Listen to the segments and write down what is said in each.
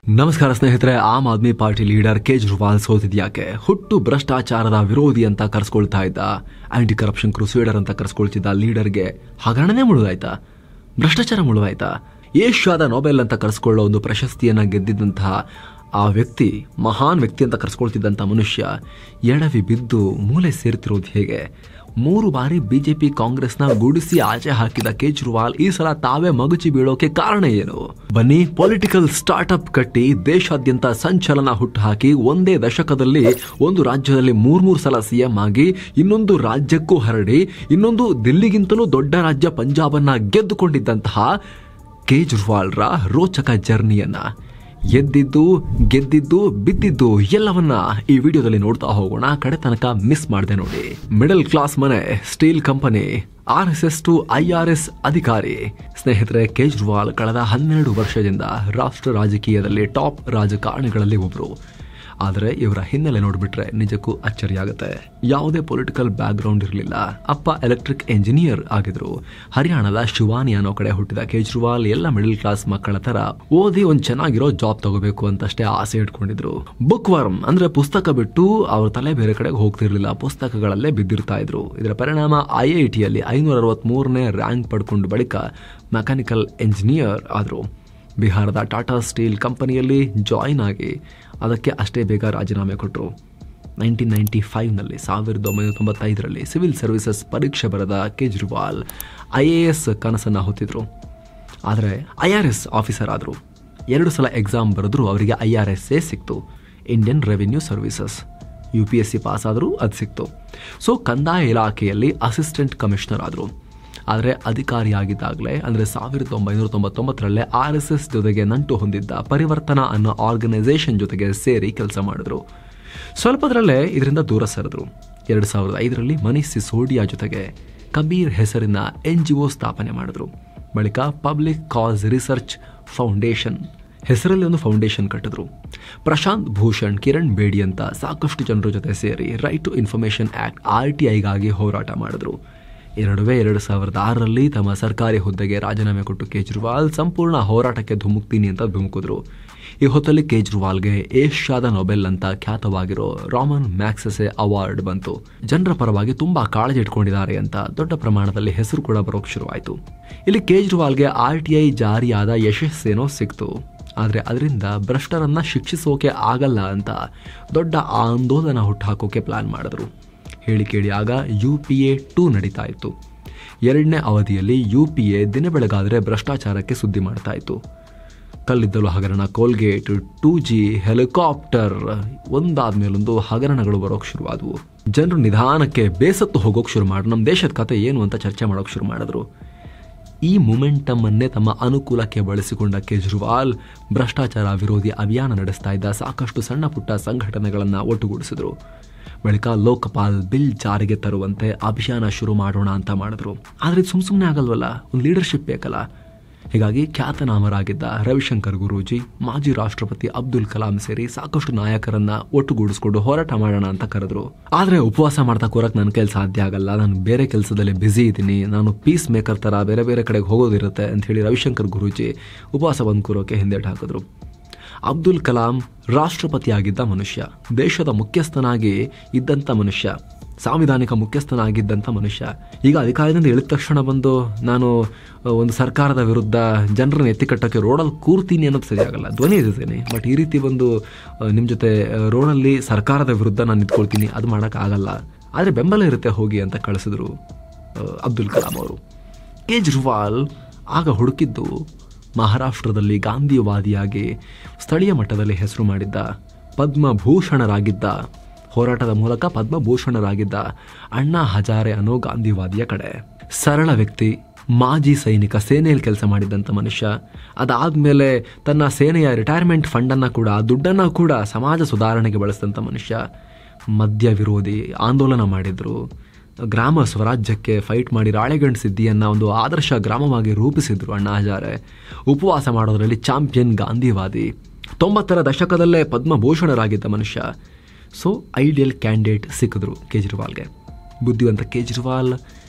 ನಮಸ್ಕಾರ ಸ್ನೇಹಿತರೆ. Aam Aadmi party leader Kejriwal ಸೋತಿದ್ಯಾಕೆ? ಹುಟ್ಟು ಭ್ರಷ್ಟಾಚಾರದ ವಿರೋಧಿ ಅಂತ ಕರೆಸ್ಕೊಳ್ತಾ ಇದ್ದ, ಆಂಟಿ ಕರಪ್ಷನ್ ಕ್ರೂಸೇಡರ್ ಅಂತ ಕರೆಸ್ಕೊಳ್ತಿದ್ದ ಲೀಡರ್ಗೆ ಹಗರಣನೇ ಮುಳುಗಾಯ್ತಾ? ಭ್ರಷ್ಟಾಚಾರ ಮುಳುಗಾಯ್ತಾ? ಏಷ್ಯಾದ ನೊಬೆಲ್ ಅಂತ ಕರೆಸ್ಕೊಳ್ಳೋ ಒಂದು ಪ್ರಶಸ್ತಿಯನ್ನ ಗೆದ್ದಿದ್ದಂತಹ ಆ ವ್ಯಕ್ತಿ, ಮಹಾನ್ ವ್ಯಕ್ತಿ ಅಂತ ಕರೆಸ್ಕೊಳ್ತಿದ್ದಂಥ ಮನುಷ್ಯ ಎಡವಿ ಬಿದ್ದು ಮೂಲೆ ಸೇರ್ತಿರೋದು ಹೇಗೆ? 3 ಬಾರಿ ಬಿಜೆಪಿ ಕಾಂಗ್ರೆಸ್ನ ಗುಡಿಸಿ ಆಚೆ ಹಾಕಿದ ಕೇಜ್ರಿವಾಲ್ ಈ ಸಲ ತಾವೇ ಮಗುಚಿ ಬೀಳೋಕೆ ಕಾರಣ ಏನು? ಬನ್ನಿ, ಪೊಲಿಟಿಕಲ್ ಸ್ಟಾರ್ಟ್ಅಪ್ ಕಟ್ಟಿ ದೇಶಾದ್ಯಂತ ಸಂಚಲನ ಹುಟ್ಟುಹಾಕಿ ಒಂದೇ ದಶಕದಲ್ಲಿ ಒಂದು ರಾಜ್ಯದಲ್ಲಿ 3 ಸಲ ಸಿಎಂ ಆಗಿ ಇನ್ನೊಂದು ರಾಜ್ಯಕ್ಕೂ ಹರಡಿ ಇನ್ನೊಂದು ದಿಲ್ಲಿಗಿಂತಲೂ ದೊಡ್ಡ ರಾಜ್ಯ ಪಂಜಾಬನ್ನ ಗೆದ್ದುಕೊಂಡಿದ್ದಂತಹ ಕೇಜ್ರಿವಾಲ್ರ ರೋಚಕ ಜರ್ನಿಯನ್ನ, ಎದ್ದಿದ್ದು ಗೆದ್ದಿದ್ದು ಬಿದ್ದಿದ್ದು ಎಲ್ಲವನ್ನ ಈ ವಿಡಿಯೋದಲ್ಲಿ ನೋಡ್ತಾ ಹೋಗೋಣ. ಕಡೆ ತನಕ ಮಿಸ್ ಮಾಡದೆ ನೋಡಿ. ಮಿಡಲ್ ಕ್ಲಾಸ್ ಮನೆ, steel company, RSS to IRS ಅಧಿಕಾರಿ. ಸ್ನೇಹಿತರೆ, ಕೇಜ್ರಿವಾಲ್ ಕಳೆದ 12 ವರ್ಷದಿಂದ ರಾಷ್ಟ್ರ ರಾಜಕೀಯದಲ್ಲಿ ಟಾಪ್ ರಾಜಕಾರಣಿಗಳಲ್ಲಿ ಒಬ್ರು. ಆದರೆ ಇವರ ಹಿನ್ನೆಲೆ ನೋಡಿಬಿಟ್ರೆ ನಿಜಕ್ಕೂ ಅಚ್ಚರಿಯಾಗುತ್ತೆ. ಯಾವುದೇ ಪೊಲಿಟಿಕಲ್ ಬ್ಯಾಕ್ ಗ್ರೌಂಡ್ ಇರಲಿಲ್ಲ. ಅಪ್ಪ ಎಲೆಕ್ಟ್ರಿಕ್ ಎಂಜಿನಿಯರ್ ಆಗಿದ್ರು. ಹರಿಯಾಣದ ಶಿವಾನಿ ಅನ್ನೋ ಕಡೆ ಹುಟ್ಟಿದ ಕೇಜ್ರಿವಾಲ್ ಎಲ್ಲ ಮಿಡಲ್ ಕ್ಲಾಸ್ ಮಕ್ಕಳ ತರ ಓದಿ ಒಂದು ಚೆನ್ನಾಗಿರೋ ಜಾಬ್ ತಗೋಬೇಕು ಅಂತಷ್ಟೇ ಆಸೆ ಇಟ್ಕೊಂಡಿದ್ರು. ಬುಕ್ ವರ್ಮ್ ಅಂದ್ರೆ ಪುಸ್ತಕ ಬಿಟ್ಟು ಅವ್ರ ತಲೆ ಬೇರೆ ಕಡೆಗೆ ಹೋಗ್ತಿರ್ಲಿಲ್ಲ, ಪುಸ್ತಕಗಳಲ್ಲೇ ಬಿದ್ದಿರ್ತಾ ಇದ್ರು. ಇದರ ಪರಿಣಾಮ IITಯಲ್ಲಿ 563ನೇ ರ್ಯಾಂಕ್ ಪಡ್ಕೊಂಡು ಬಳಿಕ ಮೆಕ್ಯಾನಿಕಲ್ ಎಂಜಿನಿಯರ್ ಆದ್ರು. ಬಿಹಾರದ ಟಾಟಾ ಸ್ಟೀಲ್ ಕಂಪನಿಯಲ್ಲಿ ಜಾಯಿನ್ ಆಗಿ ಅದಕ್ಕೆ ಅಷ್ಟೇ ಬೇಗ ರಾಜೀನಾಮೆ ಕೊಟ್ಟರು. 1995ನಲ್ಲಿ 1995ರಲ್ಲಿ ಸಿವಿಲ್ ಸರ್ವಿಸಸ್ ಪರೀಕ್ಷೆ ಬರೆದ ಕೇಜ್ರಿವಾಲ್ IAS ಕನಸನ್ನು ಹೊತ್ತಿದ್ರು. ಆದರೆ IRS ಆಫೀಸರ್ ಆದರು. 2 ಸಲ ಎಕ್ಸಾಮ್ ಬರೆದ್ರು, ಅವರಿಗೆ IRS ಸಿಕ್ತು, Indian revenue services. UPSC pass ಆದರೂ ಅದು ಸಿಕ್ತು. ಸೊ ಕಂದಾಯ ಇಲಾಖೆಯಲ್ಲಿ ಅಸಿಸ್ಟೆಂಟ್ ಕಮಿಷನರ್ ಆದರು. ಆದರೆ ಅಧಿಕಾರಿಯಾಗಿದ್ದಾಗಲೇ ಅಂದರೆ 1999ರಲ್ಲೇ RSS ಜೊತೆಗೆ ನಂಟು ಹೊಂದಿದ್ದ ಪರಿವರ್ತನಾ ಅನ್ನೋ ಆರ್ಗನೈಸೇಷನ್ ಜೊತೆಗೆ ಸೇರಿ ಕೆಲಸ ಮಾಡಿದ್ರು. ಸ್ವಲ್ಪದರಲ್ಲೇ ಇದರಿಂದ ದೂರ ಸರಿದ್ರು. 2005ರಲ್ಲಿ ಮನೀಶ್ ಸಿಸೋಡಿಯಾ ಜೊತೆಗೆ ಕಬೀರ್ ಹೆಸರಿನ NGO ಸ್ಥಾಪನೆ ಮಾಡಿದ್ರು. ಬಳಿಕ ಪಬ್ಲಿಕ್ ಕಾಸ್ ರಿಸರ್ಚ್ ಫೌಂಡೇಶನ್ ಹೆಸರಲ್ಲಿ ಒಂದು ಫೌಂಡೇಶನ್ ಕಟ್ಟಿದ್ರು. ಪ್ರಶಾಂತ್ ಭೂಷಣ್, ಕಿರಣ್ ಬೇಡಿ ಅಂತ ಸಾಕಷ್ಟು ಜನರ ಜೊತೆ ಸೇರಿ ರೈಟ್ ಟು ಇನ್ಫಾರ್ಮೇಷನ್ ಆಕ್ಟ್ RTIಗಾಗಿ ಹೋರಾಟ ಮಾಡಿದ್ರು. 2006ರಲ್ಲಿ ತಮ್ಮ ಸರ್ಕಾರಿ ಹುದ್ದೆಗೆ ರಾಜೀನಾಮೆ ಕೊಟ್ಟು ಕೇಜ್ರಿವಾಲ್ ಸಂಪೂರ್ಣ ಹೋರಾಟಕ್ಕೆ ಧುಮುಕ್ತೀನಿ ಅಂತ ಧುಮುಕಿದ್ರು. ಈ ಹೊತ್ತಲ್ಲಿ ಕೇಜ್ರಿವಾಲ್ಗೆ ಏಷ್ಯಾದ ನೊಬೆಲ್ ಅಂತ ಖ್ಯಾತವಾಗಿರೋ ರಾಮನ್ ಮ್ಯಾಗ್ಸೆಸೆ ಅವಾರ್ಡ್ ಬಂತು. ಜನರ ಪರವಾಗಿ ತುಂಬಾ ಕಾಳಜಿ ಇಟ್ಕೊಂಡಿದ್ದಾರೆ ಅಂತ ದೊಡ್ಡ ಪ್ರಮಾಣದಲ್ಲಿ ಹೆಸರು ಕೂಡ ಬರೋಕ್ ಶುರುವಾಯಿತು. ಇಲ್ಲಿ ಕೇಜ್ರಿವಾಲ್ಗೆ RTI ಜಾರಿಯಾದ ಯಶಸ್ಸೇನೋ ಸಿಕ್ತು. ಆದರೆ ಅದರಿಂದ ಭ್ರಷ್ಟರನ್ನ ಶಿಕ್ಷಿಸೋಕೆ ಆಗಲ್ಲ ಅಂತ ದೊಡ್ಡ ಆಂದೋಲನ ಹುಟ್ಟುಹಾಕೋಕೆ ಪ್ಲಾನ್ ಮಾಡಿದ್ರು. ಹೇಳಿ ಕೇಳಿ ಆಗ UPA 2 ನಡೀತಾ ಇತ್ತು. 2ನೇ ಅವಧಿಯಲ್ಲಿ UPA ದಿನ ಬೆಳಗಾದರೆ ಭ್ರಷ್ಟಾಚಾರಕ್ಕೆ ಸುದ್ದಿ ಮಾಡ್ತಾ ಇತ್ತು. ಕಲ್ಲಿದ್ದಲು ಹಗರಣ, ಕೋಲ್ಗೇಟ್, 2G, ಹೆಲಿಕಾಪ್ಟರ್, ಒಂದಾದ್ಮೇಲೊಂದು ಹಗರಣಗಳು ಬರೋಕ್ ಶುರುವಾದವು. ಜನರು ನಿಧಾನಕ್ಕೆ ಬೇಸತ್ತು ಹೋಗೋಕೆ ಶುರು ಮಾಡಿ ನಮ್ಮ ದೇಶದ ಕತೆ ಏನು ಅಂತ ಚರ್ಚೆ ಮಾಡೋಕೆ ಶುರು ಮಾಡಿದ್ರು. ಈ ಮೊಮೆಂಟಮ್ ಅನ್ನೇ ತಮ್ಮ ಅನುಕೂಲಕ್ಕೆ ಬಳಸಿಕೊಂಡ ಕೇಜ್ರಿವಾಲ್ ಭ್ರಷ್ಟಾಚಾರ ವಿರೋಧಿ ಅಭಿಯಾನ ನಡೆಸ್ತಾ ಇದ್ದ ಸಾಕಷ್ಟು ಸಣ್ಣ ಪುಟ್ಟ ಸಂಘಟನೆಗಳನ್ನು ಒಟ್ಟುಗೂಡಿಸಿದ್ರು. ಬಳಿಕ ಲೋಕಪಾಲ್ ಬಿಲ್ ಜಾರಿಗೆ ತರುವಂತೆ ಅಭಿಯಾನ ಶುರು ಮಾಡೋಣ ಅಂತ ಮಾಡಿದ್ರು. ಆದರೆ ಇದು ಸುಮ್ಮನೆ ಆಗಲ್ವಲ್ಲ, ಒಂದು ಲೀಡರ್ಶಿಪ್ ಬೇಕಲ್ಲ. ಹೀಗಾಗಿ ಖ್ಯಾತನಾಮರಾಗಿದ್ದ ರವಿಶಂಕರ್ ಗುರೂಜಿ, ಮಾಜಿ ರಾಷ್ಟ್ರಪತಿ ಅಬ್ದುಲ್ ಕಲಾಂ ಸೇರಿ ಸಾಕಷ್ಟು ನಾಯಕರನ್ನ ಒಟ್ಟುಗೂಡಿಸ್ಕೊಂಡು ಹೋರಾಟ ಮಾಡೋಣ ಅಂತ ಕರೆದ್ರು. ಆದರೆ ಉಪವಾಸ ಮಾಡ್ತಾ ಕೂರಕ್ಕೆ ನನ್ನ ಕೈಲಿ ಸಾಧ್ಯ ಆಗಲ್ಲ, ನಾನು ಬೇರೆ ಕೆಲಸದಲ್ಲಿ ಬ್ಯುಸಿ ಇದ್ದೀನಿ, ನಾನು ಪೀಸ್ ಮೇಕರ್ ತರ ಬೇರೆ ಬೇರೆ ಕಡೆಗೆ ಹೋಗೋದಿರುತ್ತೆ ಅಂತ ಹೇಳಿ ರವಿಶಂಕರ್ ಗುರೂಜಿ ಉಪವಾಸ ಬಂದು ಕೂರೋಕೆ ಹಿಂದೇಟು ಹಾಕಿದ್ರು. ಅಬ್ದುಲ್ ಕಲಾಂ ರಾಷ್ಟ್ರಪತಿಯಾಗಿದ್ದ ಮನುಷ್ಯ, ದೇಶದ ಮುಖ್ಯಸ್ಥನಾಗಿ ಇದ್ದಂಥ ಮನುಷ್ಯ, ಸಾಂವಿಧಾನಿಕ ಮುಖ್ಯಸ್ಥನಾಗಿದ್ದಂಥ ಮನುಷ್ಯ. ಈಗ ಅಧಿಕಾರದಿಂದ ಇಳಿದ ತಕ್ಷಣ ಬಂದು ನಾನು ಒಂದು ಸರ್ಕಾರದ ವಿರುದ್ಧ ಜನರನ್ನ ಎತ್ತಿಕಟ್ಟಕ್ಕೆ ರೋಡಲ್ಲಿ ಕೂರ್ತೀನಿ ಅನ್ನೋದು ಸರಿಯಾಗಲ್ಲ. ಧ್ವನಿ ಎತ್ತಿದ್ದೀನಿ, ಬಟ್ ಈ ರೀತಿ ಬಂದು ನಿಮ್ಮ ಜೊತೆ ರೋಡಲ್ಲಿ ಸರ್ಕಾರದ ವಿರುದ್ಧ ನಾನು ನಿಂತ್ಕೊಳ್ತೀನಿ, ಅದು ಮಾಡೋಕ್ಕಾಗಲ್ಲ. ಆದರೆ ಬೆಂಬಲ ಇರುತ್ತೆ, ಹೋಗಿ ಅಂತ ಕಳಿಸಿದ್ರು ಅಬ್ದುಲ್ ಕಲಾಂ ಅವರು. ಕೇಜ್ರಿವಾಲ್ ಆಗ ಹುಡುಕಿದ್ದು ಮಹಾರಾಷ್ಟ್ರದಲ್ಲಿ ಗಾಂಧಿವಾದಿಯಾಗಿ ಸ್ಥಳೀಯ ಮಟ್ಟದಲ್ಲಿ ಹೆಸರು ಮಾಡಿದ್ದ, ಪದ್ಮಭೂಷಣರಾಗಿದ್ದ, ಹೋರಾಟದ ಮೂಲಕ ಪದ್ಮಭೂಷಣರಾಗಿದ್ದ ಅಣ್ಣಾ ಹಜಾರೆ ಅನ್ನೋ ಗಾಂಧಿವಾದಿಯ ಕಡೆ. ಸರಳ ವ್ಯಕ್ತಿ, ಮಾಜಿ ಸೈನಿಕ, ಸೇನೆಯಲ್ಲಿ ಕೆಲಸ ಮಾಡಿದ್ದಂಥ ಮನುಷ್ಯ. ಅದಾದಮೇಲೆ ತನ್ನ ಸೇನೆಯ ರಿಟೈರ್ಮೆಂಟ್ ಫಂಡನ್ನು ಕೂಡ, ದುಡ್ಡನ್ನು ಕೂಡ ಸಮಾಜ ಸುಧಾರಣೆಗೆ ಬಳಸಿದಂಥ ಮನುಷ್ಯ. ಮದ್ಯ ವಿರೋಧಿ ಆಂದೋಲನ ಮಾಡಿದ್ರು. ಗ್ರಾಮ ಸ್ವರಾಜ್ಯಕ್ಕೆ ಫೈಟ್ ಮಾಡಿ ರಾಳೆಗಂಡ್ ಸಿದ್ಧಿಯನ್ನು ಒಂದು ಆದರ್ಶ ಗ್ರಾಮವಾಗಿ ರೂಪಿಸಿದ್ರು ಅಣ್ಣಾ ಹಜಾರೆ. ಉಪವಾಸ ಮಾಡೋದರಲ್ಲಿ ಚಾಂಪಿಯನ್ ಗಾಂಧಿವಾದಿ. 90ರ ದಶಕದಲ್ಲೇ ಪದ್ಮಭೂಷಣರಾಗಿದ್ದ ಮನುಷ್ಯ. ಸೊ ಐಡಿಯಲ್ ಕ್ಯಾಂಡಿಡೇಟ್ ಸಿಕ್ಕಿದ್ರು ಕೇಜ್ರಿವಾಲ್ಗೆ. ಬುದ್ಧಿವಂತ ಕೇಜ್ರಿವಾಲ್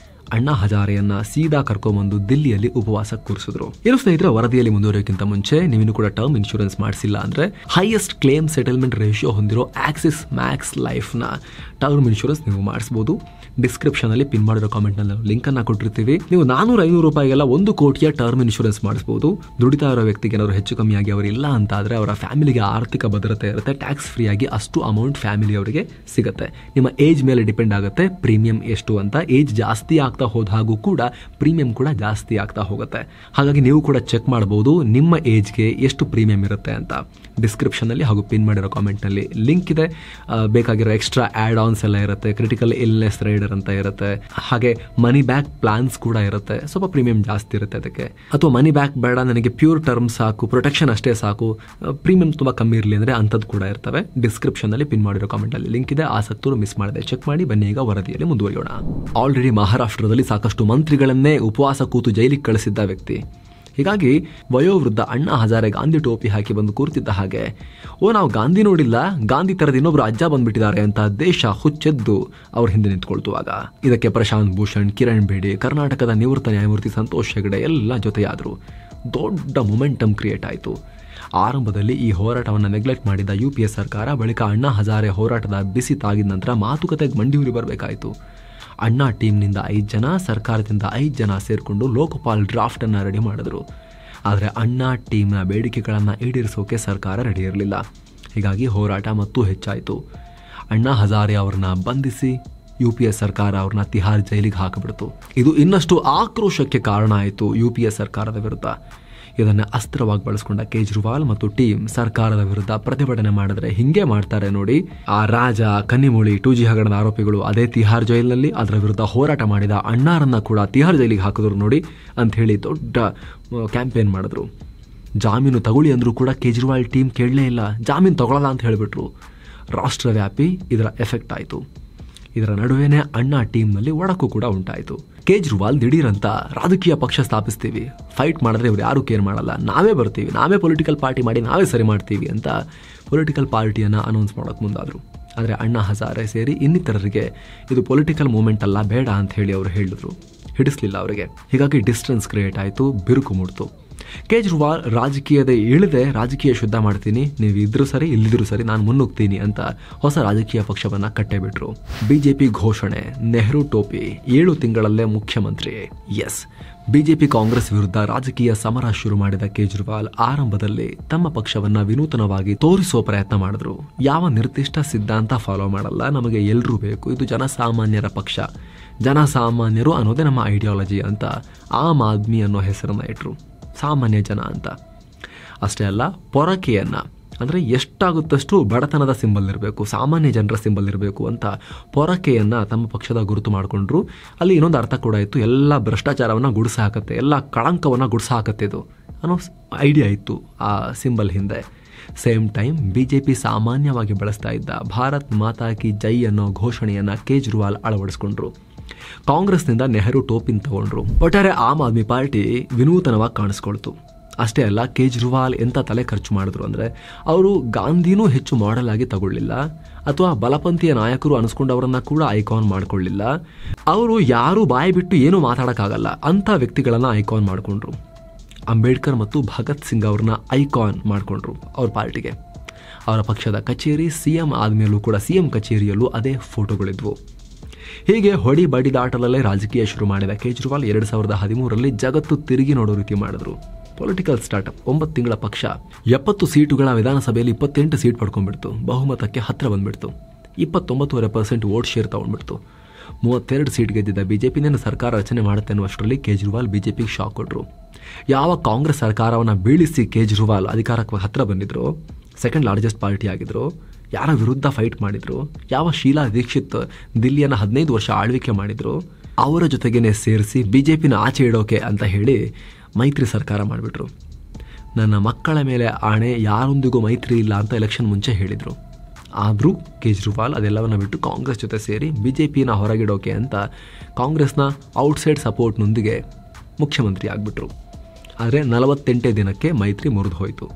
ಅಣ್ಣಾ ಹಜಾರೆಯನ್ನ ಸೀದಾ ಕರ್ಕೊಂಡ್ಬಂದು ದಿಲ್ಲಿಯಲ್ಲಿ ಉಪವಾಸ ಕೂರಿಸಿದ್ರು. ಇನ್ನು ಸ್ನೇಹಿತರೆ, ವರದಿಯಲ್ಲಿ ಮುಂದುವರಿಯೋಕ್ಕಿಂತ ಮುಂಚೆ ನೀವಿನ್ನು ಕೂಡ ಟರ್ಮ್ ಇನ್ಶೂರೆನ್ಸ್ ಮಾಡಿಸಿಲ್ಲ ಅಂದ್ರೆ ಹೈಯೆಸ್ಟ್ ಕ್ಲೇಮ್ ಸೆಟಲ್ಮೆಂಟ್ ರೇಷಿಯೋ ಹೊಂದಿರೋ ಆಕ್ಸಿಸ್ ಮ್ಯಾಕ್ಸ್ ಲೈಫ್ ನ ಟರ್ಮ್ ಇನ್ಶೂರೆನ್ಸ್ ನೀವು ಮಾಡಿಸಬಹುದು. ಡಿಸ್ಕ್ರಿಪ್ಷನ್ ಅಲ್ಲಿ ಪಿನ್ ಮಾಡಿರೋ ಕಾಮೆಂಟ್ ನಲ್ಲಿ ಲಿಂಕ್ ಅನ್ನ ಕೊಟ್ಟಿರ್ತೀವಿ. ನೀವು 400-500 ರೂಪಾಯಿಗೆಲ್ಲ 1 ಕೋಟಿಯ ಟರ್ಮ್ ಇನ್ಶೂರೆನ್ಸ್ ಮಾಡಿಸಬಹುದು. ದುಡಿತಾ ಇರೋ ವ್ಯಕ್ತಿಗೆ ಏನಾದ್ರು ಹೆಚ್ಚು ಕಮ್ಮಿ ಆಗಿ ಅವರು ಇಲ್ಲ ಅಂತ ಆದ್ರೆ ಅವರ ಫ್ಯಾಮಿಲಿಗೆ ಆರ್ಥಿಕ ಭದ್ರತೆ ಇರುತ್ತೆ. ಟ್ಯಾಕ್ಸ್ ಫ್ರೀ ಆಗಿ ಅಷ್ಟು ಅಮೌಂಟ್ ಫ್ಯಾಮಿಲಿ ಅವರಿಗೆ ಸಿಗುತ್ತೆ. ನಿಮ್ಮ ಏಜ್ ಮೇಲೆ ಡಿಪೆಂಡ್ ಆಗುತ್ತೆ ಪ್ರೀಮಿಯಂ ಎಷ್ಟು ಅಂತ. ಏಜ್ ಜಾಸ್ತಿ ಆಗ್ತಾ ಹೋದ ಹಾಗೂ ಕೂಡ ಪ್ರೀಮಿಯಂ ಕೂಡ ಜಾಸ್ತಿ ಆಗ್ತಾ ಹೋಗುತ್ತೆ. ಹಾಗಾಗಿ ನೀವು ಕೂಡ ಚೆಕ್ ಮಾಡಬಹುದು ನಿಮ್ಮ ಏಜ್ಗೆ ಎಷ್ಟು ಪ್ರೀಮಿಯಂ ಇರುತ್ತೆ ಅಂತ. ಡಿಸ್ಕ್ರಿಪ್ಷನ್ ಅಲ್ಲಿ ಹಾಗೂ ಪಿನ್ ಮಾಡಿರೋ ಕಾಮೆಂಟ್ ನಲ್ಲಿ ಲಿಂಕ್ ಇದೆ. ಬೇಕಾಗಿರೋ ಎಕ್ಸ್ಟ್ರಾ ಆಡ್ ಆನ್ಸ್ ಎಲ್ಲ ಇರುತ್ತೆ. ಕ್ರಿಟಿಕಲ್ ಇಲ್ನೆಸ್ ರೈಡರ್ ಅಂತ ಇರುತ್ತೆ. ಹಾಗೆ ಮನಿ ಬ್ಯಾಕ್ ಪ್ಲಾನ್ಸ್ ಕೂಡ ಇರುತ್ತೆ. ಸ್ವಲ್ಪ ಪ್ರೀಮಿಯಂ ಜಾಸ್ತಿ ಇರುತ್ತೆ ಅದಕ್ಕೆ. ಅಥವಾ ಮನಿ ಬ್ಯಾಕ್ ಬೇಡ, ನನಗೆ ಪ್ಯೂರ್ ಟರ್ಮ್ ಸಾಕು, ಪ್ರೊಟೆಕ್ಷನ್ ಅಷ್ಟೇ ಸಾಕು, ಪ್ರೀಮಿಯಂ ತುಂಬಾ ಕಮ್ಮಿ ಇರಲಿ ಅಂದ್ರೆ ಅಂಥದ್ದು ಕೂಡ ಇರ್ತವೆ. ಡಿಸ್ಕ್ರಿಪ್ಷನ್ ಅಲ್ಲಿ ಪಿನ್ ಮಾಡಿರೋ ಕಾಮೆಂಟ್ ಅಲ್ಲಿ ಲಿಂಕ್ ಇದೆ. ಆಸಕ್ತರು ಮಿಸ್ ಮಾಡದೆ ಚೆಕ್ ಮಾಡಿ. ಬನ್ನಿ ಈಗ ವರದಿಯಲ್ಲಿ ಮುಂದುವರಿಯೋಣ. ಆಲ್ರೆಡಿ ಮಹಾರಾಷ್ಟ್ರದಲ್ಲಿ ಸಾಕಷ್ಟು ಮಂತ್ರಿಗಳನ್ನೇ ಉಪವಾಸ ಕೂತು ಜೈಲಿಗೆ ಕಳಿಸಿದ್ದ ವ್ಯಕ್ತಿ. ಹೀಗಾಗಿ ವಯೋವೃದ್ಧ ಅಣ್ಣಾ ಹಜಾರೆ ಗಾಂಧಿ ಟೋಪಿ ಹಾಕಿ ಬಂದು ಕೂರ್ತಿದ್ದ ಹಾಗೆ, ನಾವು ಗಾಂಧಿ ನೋಡಿಲ್ಲ, ಗಾಂಧಿ ತರದ ಇನ್ನೊಬ್ರು ಅಜ್ಜ ಬಂದ್ಬಿಟ್ಟಿದ್ದಾರೆ ಅಂತ ದೇಶ ಹುಚ್ಚೆದ್ದು ಅವ್ರ ಹಿಂದೆ ನಿಂತ್ಕೊಳ್ತುವಾಗ ಇದಕ್ಕೆ ಪ್ರಶಾಂತ್ ಭೂಷಣ್, ಕಿರಣ್ ಬೇಡಿ, ಕರ್ನಾಟಕದ ನಿವೃತ್ತ ನ್ಯಾಯಮೂರ್ತಿ ಸಂತೋಷ್ ಹೆಗಡೆ ಎಲ್ಲ ಜೊತೆಯಾದರು. ದೊಡ್ಡ ಮೊಮೆಂಟಮ್ ಕ್ರಿಯೇಟ್ ಆಯಿತು. ಆರಂಭದಲ್ಲಿ ಈ ಹೋರಾಟವನ್ನು ನೆಗ್ಲೆಕ್ಟ್ ಮಾಡಿದ UPA ಸರ್ಕಾರ ಬಳಿಕ ಅಣ್ಣಾ ಹಜಾರೆ ಹೋರಾಟದ ಬಿಸಿ ತಾಗಿದ ನಂತರ ಮಾತುಕತೆಗೆ ಮಂಡಿಯೂರಿ ಬರಬೇಕಾಯಿತು. ಅಣ್ಣಾ ಟೀಮ್ನಿಂದ 5 ಜನ, ಸರ್ಕಾರದಿಂದ 5 ಜನ ಸೇರಿಕೊಂಡು ಲೋಕಪಾಲ್ ಡ್ರಾಫ್ಟ್ ಅನ್ನು ರೆಡಿ ಮಾಡಿದ್ರು. ಆದರೆ ಅಣ್ಣಾ ಟೀಮ್ನ ಬೇಡಿಕೆಗಳನ್ನು ಈಡೇರಿಸೋಕೆ ಸರ್ಕಾರ ರೆಡಿ ಇರಲಿಲ್ಲ. ಹೀಗಾಗಿ ಹೋರಾಟ ಮತ್ತೂ ಹೆಚ್ಚಾಯಿತು. ಅಣ್ಣಾ ಹಜಾರೆ ಅವ್ರನ್ನ ಬಂಧಿಸಿ UPA ಸರ್ಕಾರ ಅವ್ರನ್ನ ತಿಹಾರ್ ಜೈಲಿಗೆ ಹಾಕಿಬಿಡ್ತು. ಇದು ಇನ್ನಷ್ಟು ಆಕ್ರೋಶಕ್ಕೆ ಕಾರಣ ಆಯಿತು UPA ಸರ್ಕಾರದ ವಿರುದ್ಧ. ಇದನ್ನು ಅಸ್ತ್ರವಾಗಿ ಬಳಸಿಕೊಂಡ ಕೇಜ್ರಿವಾಲ್ ಮತ್ತು ಟೀಮ್ ಸರ್ಕಾರದ ವಿರುದ್ಧ ಪ್ರತಿಭಟನೆ ಮಾಡಿದ್ರೆ ಹಿಂಗೆ ಮಾಡ್ತಾರೆ ನೋಡಿ. ಆ ರಾಜ, ಕನ್ನಿಮೋಳಿ, 2G ಹಗರಣದ ಆರೋಪಿಗಳು ಅದೇ ತಿಹಾರ್ ಜೈಲಿನಲ್ಲಿ ಅದರ ವಿರುದ್ಧ ಹೋರಾಟ ಮಾಡಿದ ಅಣ್ಣಾರನ್ನ ಕೂಡ ತಿಹಾರ್ ಜೈಲಿಗೆ ಹಾಕಿದ್ರು ನೋಡಿ ಅಂತ ಹೇಳಿ ದೊಡ್ಡ ಕ್ಯಾಂಪೇನ್ ಮಾಡಿದ್ರು. ಜಾಮೀನು ತಗೊಳ್ಳಿ ಅಂದ್ರೂ ಕೂಡ ಕೇಜ್ರಿವಾಲ್ ಟೀಮ್ ಕೇಳಲೇ ಇಲ್ಲ. ಜಾಮೀನು ತಗೊಳ್ಳಲ್ಲ ಅಂತ ಹೇಳಿಬಿಟ್ರು. ರಾಷ್ಟ್ರವ್ಯಾಪಿ ಇದರ ಎಫೆಕ್ಟ್ ಆಯಿತು. ಇದರ ನಡುವೆನೇ ಅಣ್ಣಾ ಟೀಮ್ನಲ್ಲಿ ಒಡಕು ಕೂಡ ಉಂಟಾಯಿತು. ಕೇಜ್ರಿವಾಲ್ ದಿಢೀರಂತ ರಾಜಕೀಯ ಪಕ್ಷ ಸ್ಥಾಪಿಸ್ತೀವಿ, ಫೈಟ್ ಮಾಡಿದ್ರೆ ಇವ್ರು ಯಾರು ಕೇರ್ ಮಾಡಲ್ಲ, ನಾವೇ ಬರ್ತೀವಿ, ನಾವೇ ಪೊಲಿಟಿಕಲ್ ಪಾರ್ಟಿ ಮಾಡಿ ನಾವೇ ಸರಿ ಮಾಡ್ತೀವಿ ಅಂತ ಪೊಲಿಟಿಕಲ್ ಪಾರ್ಟಿಯನ್ನು ಅನೌನ್ಸ್ ಮಾಡೋಕೆ ಮುಂದಾದರು. ಆದರೆ ಅಣ್ಣಾ ಹಜಾರೆ ಸೇರಿ ಇನ್ನಿತರರಿಗೆ ಇದು ಪೊಲಿಟಿಕಲ್ ಮೂವ್ಮೆಂಟ್ ಅಲ್ಲ, ಬೇಡ ಅಂತ ಹೇಳಿ ಅವರು ಹೇಳಿದ್ರು. ಹಿಡಿಸ್ಲಿಲ್ಲ ಅವರಿಗೆ. ಹೀಗಾಗಿ ಡಿಸ್ಟೆನ್ಸ್ ಕ್ರಿಯೇಟ್ ಆಯಿತು, ಬಿರುಕು ಮೂಡ್ತು. ಕೇಜ್ರಿವಾಲ್ ರಾಜಕೀಯದ ಇಳಿದೆ ರಾಜಕೀಯ ಶುದ್ಧ ಮಾಡ್ತೀನಿ, ನೀವು ಇದ್ರೂ ಸರಿ ಇಲ್ಲಿದ್ರೂ ಸರಿ ನಾನು ಮುನ್ನುಗ್ತೀನಿ ಅಂತ ಹೊಸ ರಾಜಕೀಯ ಪಕ್ಷವನ್ನ ಕಟ್ಟೆಬಿಟ್ರು. ಬಿಜೆಪಿ ಘೋಷಣೆ, ನೆಹರು ಟೋಪಿ, 7 ತಿಂಗಳಲ್ಲೇ ಮುಖ್ಯಮಂತ್ರಿ. ಎಸ್, ಬಿಜೆಪಿ ಕಾಂಗ್ರೆಸ್ ವಿರುದ್ಧ ರಾಜಕೀಯ ಸಮರ ಶುರು ಮಾಡಿದ ಕೇಜ್ರಿವಾಲ್ ಆರಂಭದಲ್ಲಿ ತಮ್ಮ ಪಕ್ಷವನ್ನ ವಿನೂತನವಾಗಿ ತೋರಿಸುವ ಪ್ರಯತ್ನ ಮಾಡಿದ್ರು. ಯಾವ ನಿರ್ದಿಷ್ಟ ಸಿದ್ಧಾಂತ ಫಾಲೋ ಮಾಡಲ್ಲ, ನಮಗೆ ಎಲ್ಲರೂ ಬೇಕು, ಇದು ಜನಸಾಮಾನ್ಯರ ಪಕ್ಷ, ಜನಸಾಮಾನ್ಯರು ಅನ್ನೋದೇ ನಮ್ಮ ಐಡಿಯಾಲಜಿ ಅಂತ ಆಮ್ ಆದ್ಮಿ ಅನ್ನೋ ಹೆಸರನ್ನ ಇಟ್ರು. ಸಾಮಾನ್ಯ ಜನ ಅಂತ. ಅಷ್ಟೇ ಅಲ್ಲ, ಪೊರಕೆಯನ್ನ ಅಂದರೆ ಎಷ್ಟಾಗುತ್ತಷ್ಟು ಬಡತನದ ಸಿಂಬಲ್ ಇರಬೇಕು, ಸಾಮಾನ್ಯ ಜನರ ಸಿಂಬಲ್ ಇರಬೇಕು ಅಂತ ಪೊರಕೆಯನ್ನ ತಮ್ಮ ಪಕ್ಷದ ಗುರುತು ಮಾಡಿಕೊಂಡ್ರು. ಅಲ್ಲಿ ಇನ್ನೊಂದು ಅರ್ಥ ಕೂಡ ಇತ್ತು, ಎಲ್ಲ ಭ್ರಷ್ಟಾಚಾರವನ್ನು ಗುಡಿಸ ಹಾಕತ್ತೆ, ಎಲ್ಲ ಕಳಂಕವನ್ನು ಗುಡಿಸ ಹಾಕತ್ತೆ ಇದು ಅನ್ನೋ ಐಡಿಯಾ ಇತ್ತು ಆ ಸಿಂಬಲ್ ಹಿಂದೆ. ಸೇಮ್ ಟೈಮ್ ಬಿಜೆಪಿ ಸಾಮಾನ್ಯವಾಗಿ ಬಳಸ್ತಾ ಇದ್ದ ಭಾರತ್ ಮಾತಾ ಕಿ ಜೈ ಅನ್ನೋ ಘೋಷಣೆಯನ್ನ ಕೇಜ್ರಿವಾಲ್ ಅಳವಡಿಸಿಕೊಂಡ್ರು. ಕಾಂಗ್ರೆಸ್ನಿಂದ ನೆಹರು ಟೋಪಿನ್ ತಗೊಂಡ್ರು. ಒಟ್ಟಾರೆ ಆಮ್ ಆದ್ಮಿ ಪಾರ್ಟಿ ವಿನೂತನವಾಗಿ ಕಾಣಿಸ್ಕೊಳ್ತು. ಅಷ್ಟೇ ಅಲ್ಲ, ಕೇಜ್ರಿವಾಲ್ ಎಂತ ತಲೆ ಖರ್ಚು ಮಾಡಿದ್ರು ಅಂದರೆ ಅವರು ಗಾಂಧಿನೂ ಹೆಚ್ಚು ಮಾಡೆಲ್ ಆಗಿ ತಗೊಳ್ಳಿಲ್ಲ, ಅಥವಾ ಬಲಪಂಥೀಯ ನಾಯಕರು ಅನಿಸ್ಕೊಂಡವರನ್ನ ಕೂಡ ಐಕಾನ್ ಮಾಡ್ಕೊಳ್ಳಿಲ್ಲ. ಅವರು ಯಾರು ಬಾಯಿ ಬಿಟ್ಟು ಏನೂ ಮಾತಾಡೋಕ್ಕಾಗಲ್ಲ ಅಂಥ ವ್ಯಕ್ತಿಗಳನ್ನ ಐಕಾನ್ ಮಾಡಿಕೊಂಡ್ರು. ಅಂಬೇಡ್ಕರ್ ಮತ್ತು ಭಗತ್ ಸಿಂಗ್ ಅವ್ರನ್ನ ಐಕಾನ್ ಮಾಡಿಕೊಂಡ್ರು ಅವ್ರ ಪಾರ್ಟಿಗೆ. ಅವರ ಪಕ್ಷದ ಕಚೇರಿ, CM ಆದ್ಮೇಲೂ ಕೂಡ CM ಕಚೇರಿಯಲ್ಲೂ ಅದೇ ಫೋಟೋಗಳಿದ್ವು. ಹೀಗೆ ಹೊಡಿ ಬಡಿದಾಟದಲ್ಲೇ ರಾಜಕೀಯ ಶುರು ಮಾಡಿದ ಕೇಜ್ರಿವಾಲ್ 2013ರಲ್ಲಿ ಜಗತ್ತು ತಿರುಗಿ ನೋಡೋ ರೀತಿ ಮಾಡಿದ್ರು. ಪೊಲಿಟಿಕಲ್ ಸ್ಟಾರ್ಟ್ಅಪ್, 9 ತಿಂಗಳ ಪಕ್ಷ, 70 ಸೀಟುಗಳ ವಿಧಾನಸಭೆಯಲ್ಲಿ 28 ಸೀಟ್ ಪಡ್ಕೊಂಡ್ಬಿಡ್ತು, ಬಹುಮತಕ್ಕೆ ಹತ್ರ ಬಂದ್ಬಿಡ್ತು, 29.5% ವೋಟ್ ಶೇರ್ ತಗೊಂಡ್ಬಿಡ್ತು. 32 ಸೀಟ್ ಗೆದ್ದಿದ್ದ ಬಿಜೆಪಿನೇನು ಸರ್ಕಾರ ರಚನೆ ಮಾಡುತ್ತೆ ಅನ್ನುವಷ್ಟರಲ್ಲಿ ಕೇಜ್ರಿವಾಲ್ ಬಿಜೆಪಿಗೆ ಶಾಕ್ ಕೊಟ್ಟರು. ಯಾವ ಕಾಂಗ್ರೆಸ್ ಸರ್ಕಾರವನ್ನು ಬೀಳಿಸಿ ಕೇಜ್ರಿವಾಲ್ ಅಧಿಕಾರಕ್ಕೆ ಹತ್ರ ಬಂದಿದ್ರು, ಸೆಕೆಂಡ್ ಲಾರ್ಜೆಸ್ಟ್ ಪಾರ್ಟಿ ಆಗಿದ್ರು, ಯಾರ ವಿರುದ್ಧ ಫೈಟ್ ಮಾಡಿದ್ರು, ಯಾವ ಶೀಲಾ ದೀಕ್ಷಿತ್ ದಿಲ್ಲಿಯನ್ನು 15 ವರ್ಷ ಆಳ್ವಿಕೆ ಮಾಡಿದ್ರು, ಅವರ ಜೊತೆಗೇನೆ ಸೇರಿಸಿ ಬಿಜೆಪಿನ ಆಚೆ ಇಡೋಕೆ ಅಂತ ಹೇಳಿ ಮೈತ್ರಿ ಸರ್ಕಾರ ಮಾಡಿಬಿಟ್ರು. ನನ್ನ ಮಕ್ಕಳ ಮೇಲೆ ಆಣೆ, ಯಾರೊಂದಿಗೂ ಮೈತ್ರಿ ಇಲ್ಲ ಅಂತ ಎಲೆಕ್ಷನ್ ಮುಂಚೆ ಹೇಳಿದರು. ಆದರೂ ಕೇಜ್ರಿವಾಲ್ ಅದೆಲ್ಲವನ್ನ ಬಿಟ್ಟು ಕಾಂಗ್ರೆಸ್ ಜೊತೆ ಸೇರಿ ಬಿಜೆಪಿನ ಹೊರಗಿಡೋಕೆ ಅಂತ ಕಾಂಗ್ರೆಸ್ನ ಔಟ್ಸೈಡ್ ಸಪೋರ್ಟ್ನೊಂದಿಗೆ ಮುಖ್ಯಮಂತ್ರಿ ಆಗಿಬಿಟ್ರು. ಆದರೆ 48 ದಿನಕ್ಕೆ ಮೈತ್ರಿ ಮುರಿದು ಹೋಯಿತು.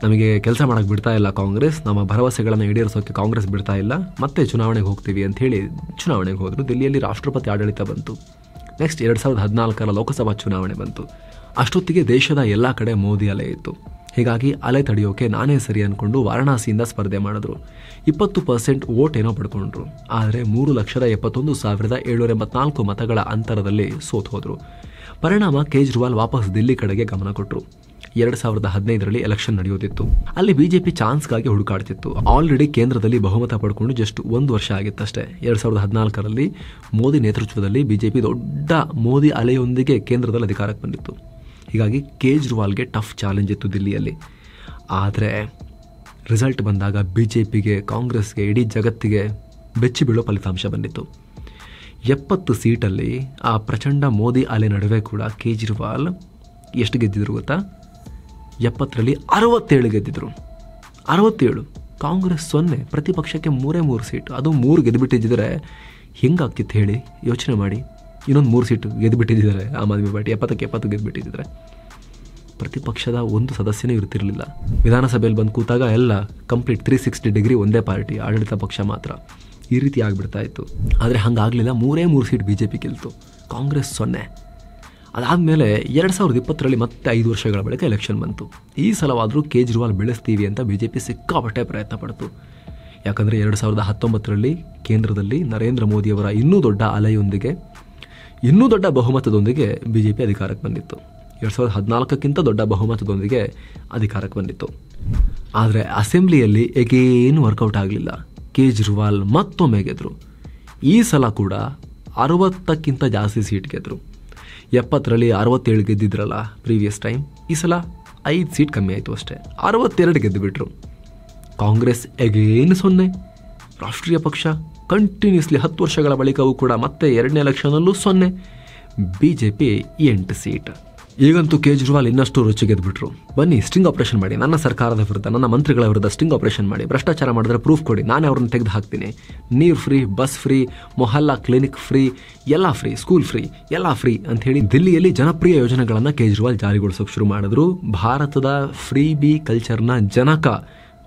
ನಮಗೆ ಕೆಲಸ ಮಾಡೋಕ್ಕೆ ಬಿಡ್ತಾ ಇಲ್ಲ ಕಾಂಗ್ರೆಸ್, ನಮ್ಮ ಭರವಸೆಗಳನ್ನು ಈಡೇರಿಸೋಕ್ಕೆ ಕಾಂಗ್ರೆಸ್ ಬಿಡ್ತಾ ಇಲ್ಲ, ಮತ್ತೆ ಚುನಾವಣೆಗೆ ಹೋಗ್ತೀವಿ ಅಂತ ಹೇಳಿ ಚುನಾವಣೆಗೆ ಹೋದರು. ದಿಲ್ಲಿಯಲ್ಲಿ ರಾಷ್ಟ್ರಪತಿ ಆಡಳಿತ ಬಂತು. ನೆಕ್ಸ್ಟ್ 2014 ಲೋಕಸಭಾ ಚುನಾವಣೆ ಬಂತು. ಅಷ್ಟೊತ್ತಿಗೆ ದೇಶದ ಎಲ್ಲ ಕಡೆ ಮೋದಿ ಅಲೆ ಇತ್ತು. ಹೀಗಾಗಿ ಅಲೆ ತಡೆಯೋಕೆ ನಾನೇ ಸರಿ ಅಂದ್ಕೊಂಡು ವಾರಣಾಸಿಯಿಂದ ಸ್ಪರ್ಧೆ ಮಾಡಿದ್ರು. 20% ವೋಟ್ ಏನೋ ಪಡ್ಕೊಂಡ್ರು. ಆದರೆ 3,71,784 ಮತಗಳ ಅಂತರದಲ್ಲಿ ಸೋತು ಹೋದ್ರು. ಪರಿಣಾಮ ಕೇಜ್ರಿವಾಲ್ ವಾಪಸ್ ದಿಲ್ಲಿ ಕಡೆಗೆ ಗಮನ ಕೊಟ್ಟರು. 2015ರಲ್ಲಿ ಎಲೆಕ್ಷನ್ ನಡೆಯೋದಿತ್ತು. ಅಲ್ಲಿ ಬಿಜೆಪಿ ಚಾನ್ಸ್ಗಾಗಿ ಹುಡುಕಾಡ್ತಿತ್ತು. ಆಲ್ರೆಡಿ ಕೇಂದ್ರದಲ್ಲಿ ಬಹುಮತ ಪಡ್ಕೊಂಡು ಜಸ್ಟ್ 1 ವರ್ಷ ಆಗಿತ್ತಷ್ಟೇ. 2014ರಲ್ಲಿ ಮೋದಿ ನೇತೃತ್ವದಲ್ಲಿ ಬಿಜೆಪಿ ದೊಡ್ಡ ಮೋದಿ ಅಲೆಯೊಂದಿಗೆ ಕೇಂದ್ರದಲ್ಲಿ ಅಧಿಕಾರಕ್ಕೆ ಬಂದಿತ್ತು. ಹೀಗಾಗಿ ಕೇಜ್ರಿವಾಲ್ಗೆ ಟಫ್ ಚಾಲೆಂಜ್ ಇತ್ತು ದಿಲ್ಲಿಯಲ್ಲಿ. ಆದರೆ ರಿಸಲ್ಟ್ ಬಂದಾಗ ಬಿಜೆಪಿಗೆ, ಕಾಂಗ್ರೆಸ್ಗೆ, ಇಡೀ ಜಗತ್ತಿಗೆ ಬೆಚ್ಚಿ ಬೀಳೋ ಫಲಿತಾಂಶ ಬಂದಿತ್ತು. 70 ಸೀಟಲ್ಲಿ ಆ ಪ್ರಚಂಡ ಮೋದಿ ಅಲೆ ನಡುವೆ ಕೂಡ ಕೇಜ್ರಿವಾಲ್ ಎಷ್ಟು ಗೆದ್ದಿದ್ರು ಗೊತ್ತಾ? 70ರಲ್ಲಿ 67 ಗೆದ್ದಿದ್ರು. 67. ಕಾಂಗ್ರೆಸ್ 0, ಪ್ರತಿಪಕ್ಷಕ್ಕೆ 3 ಸೀಟು. ಅದು 3 ಗೆದ್ದುಬಿಟ್ಟಿದ್ದರೆ ಹೆಂಗಾಗ್ತಿತ್ತು ಹೇಳಿ? ಯೋಚನೆ ಮಾಡಿ. ಇನ್ನೊಂದು 3 ಸೀಟು ಗೆದ್ದುಬಿಟ್ಟಿದ್ದಾರೆ ಆಮ್ ಆದ್ಮಿ ಪಾರ್ಟಿ. 70ಕ್ಕೆ 70 ಗೆದ್ದುಬಿಟ್ಟಿದ್ದಾರೆ. ಪ್ರತಿಪಕ್ಷದ ಒಂದು ಸದಸ್ಯನೇ ಇರ್ತಿರಲಿಲ್ಲ. ವಿಧಾನಸಭೆಯಲ್ಲಿ ಬಂದು ಕೂತಾಗ ಎಲ್ಲ ಕಂಪ್ಲೀಟ್ 360 ಡಿಗ್ರಿ ಒಂದೇ ಪಾರ್ಟಿ, ಆಡಳಿತ ಪಕ್ಷ ಮಾತ್ರ. ಈ ರೀತಿ ಆಗಿಬಿಡ್ತಾ ಇತ್ತು. ಆದರೆ ಹಾಗಾಗಲಿಲ್ಲ. 3 ಸೀಟ್ ಬಿಜೆಪಿ ಗೆಲ್ತು, ಕಾಂಗ್ರೆಸ್ 0. ಅದಾದಮೇಲೆ 2020ರಲ್ಲಿ ಮತ್ತೆ 5 ವರ್ಷಗಳ ಬಳಿಕ ಎಲೆಕ್ಷನ್ ಬಂತು. ಈ ಸಲವಾದರೂ ಕೇಜ್ರಿವಾಲ್ ಬೆಳೆಸ್ತೀವಿ ಅಂತ ಬಿಜೆಪಿ ಸಿಕ್ಕಾಪಟ್ಟೆ ಪ್ರಯತ್ನ ಪಡ್ತು. ಯಾಕಂದರೆ 2019ರಲ್ಲಿ ಕೇಂದ್ರದಲ್ಲಿ ನರೇಂದ್ರ ಮೋದಿಯವರ ಇನ್ನೂ ದೊಡ್ಡ ಅಲೆಯೊಂದಿಗೆ, ಇನ್ನೂ ದೊಡ್ಡ ಬಹುಮತದೊಂದಿಗೆ ಬಿಜೆಪಿ ಅಧಿಕಾರಕ್ಕೆ ಬಂದಿತ್ತು. 2014ಕ್ಕಿಂತ ದೊಡ್ಡ ಬಹುಮತದೊಂದಿಗೆ ಅಧಿಕಾರಕ್ಕೆ ಬಂದಿತ್ತು. ಆದರೆ ಅಸೆಂಬ್ಲಿಯಲ್ಲಿ ಎಗೇನು ವರ್ಕೌಟ್ ಆಗಲಿಲ್ಲ. ಕೇಜ್ರಿವಾಲ್ ಮತ್ತೊಮ್ಮೆ ಗೆದ್ರು. ಈ ಸಲ ಕೂಡ 60ಕ್ಕಿಂತ ಜಾಸ್ತಿ ಸೀಟ್ ಗೆದ್ರು. 70ರಲ್ಲಿ 67 ಗೆದ್ದಿದ್ರಲ್ಲ ಪ್ರೀವಿಯಸ್ ಟೈಮ್. ಈ ಸಲ 5 ಸೀಟ್ ಕಮ್ಮಿ ಆಯಿತು ಅಷ್ಟೇ. 62 ಗೆದ್ದು ಬಿಟ್ರು. ಕಾಂಗ್ರೆಸ್ ಎಗೇನ್ 0. ರಾಷ್ಟ್ರೀಯ ಪಕ್ಷ ಕಂಟಿನ್ಯೂಸ್ಲಿ 10 ವರ್ಷಗಳ ಬಳಿಕವೂ ಕೂಡ ಮತ್ತೆ 2ನೇ ಎಲೆಕ್ಷನಲ್ಲೂ 0. BJP 8 seat. ಈಗಂತೂ ಕೇಜ್ರಿವಾಲ್ ಇನ್ನಷ್ಟು ರುಚಿ ಗೆದ್ದುಬಿಟ್ರು. ಬನ್ನಿ ಸ್ಟಿಂಗ್ ಆಪರೇಷನ್ ಮಾಡಿ, ನನ್ನ ಸರ್ಕಾರದ ವಿರುದ್ಧ, ನನ್ನ ಮಂತ್ರಿಗಳ ವಿರುದ್ಧ ಸ್ಟಿಂಗ್ ಆಪರೇಷನ್ ಮಾಡಿ. ಭ್ರಷ್ಟಾಚಾರ ಮಾಡಿದ್ರೆ ಪ್ರೂಫ್ ಕೊಡಿ, ನಾನೇ ಅವ್ರನ್ನ ತೆಗೆದು ಹಾಕ್ತೀನಿ. ನೀರು free, bus free, Mohalla clinic free, ಎಲ್ಲ ಫ್ರೀ, ಸ್ಕೂಲ್ ಫ್ರೀ, ಎಲ್ಲ ಫ್ರೀ ಅಂತ ಹೇಳಿ ದಿಲ್ಲಿಯಲ್ಲಿ ಜನಪ್ರಿಯ ಯೋಜನೆಗಳನ್ನು ಕೇಜ್ರಿವಾಲ್ ಜಾರಿಗೊಳಿಸೋಕೆ ಶುರು ಮಾಡಿದ್ರು. ಭಾರತದ ಫ್ರೀ ಬಿ ಕಲ್ಚರ್ನ ಜನಕ,